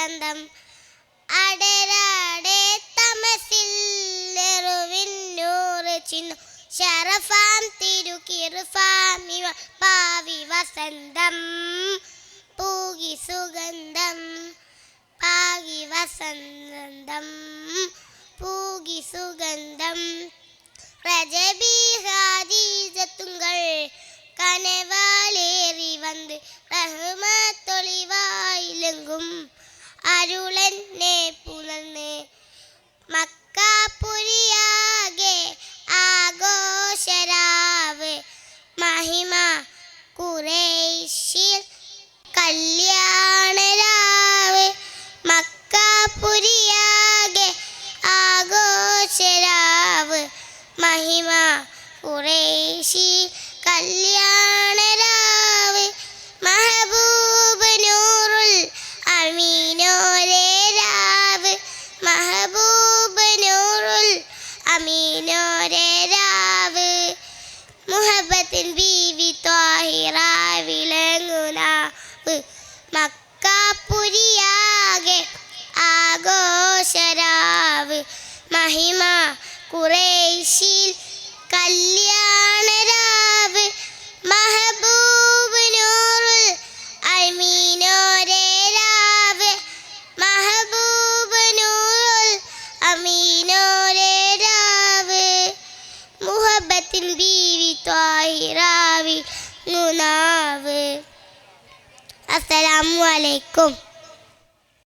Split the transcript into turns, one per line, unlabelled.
സുഗന്ധം അടരാടെ തമസിൽ നെറുവിന്നൂറ് ചിന്നു ശരഫാം തിരുകിർഫാമിവ പാവി വസന്തം പൂകി സുഗന്ധം പാകി വസന്തം പൂകി സുഗന്ധം രജബി ഹാദീജത്തുങ്കൾ കനവാലേറി വന്ന് റഹ്മത്തൊളിവായിലെങ്കും അരുളെന്നെ പുലർന്ന് മക്കാപുരിയാകെ ആഘോഷരാവ് മഹിമ ഖുറൈശിൽ കല്യാണരാവ് മക്കാപുരിയാകെ ആഘോഷരാവ് മഹിമ ഖുറൈശിൽ കല്യാണരാവ് മഹബൂബ് നൂറുൽ അമീനോരേ രാവ് മഹബൂബ് നൂറുൽ അമീനോരേ രാവ് മുഹബത്തിൻ ബീവി ത്വാഹിറ വിളങ്ങുനാവ് മക്കാപുരിയാകെ ആഘോഷരാവ് മഹിമ ഖുറൈശിൽ കല്യാണരാവ് മഹബൂബ് നൂറുൽ അമീനോരേ രാവ് മഹബൂബ് നൂറുൽ അമീനോരേ രാവ് മുഹബത്തിൻ ബീവി ത്വാഹിറാവി നുനാവ്. അസ്സലാമു അലൈക്കും.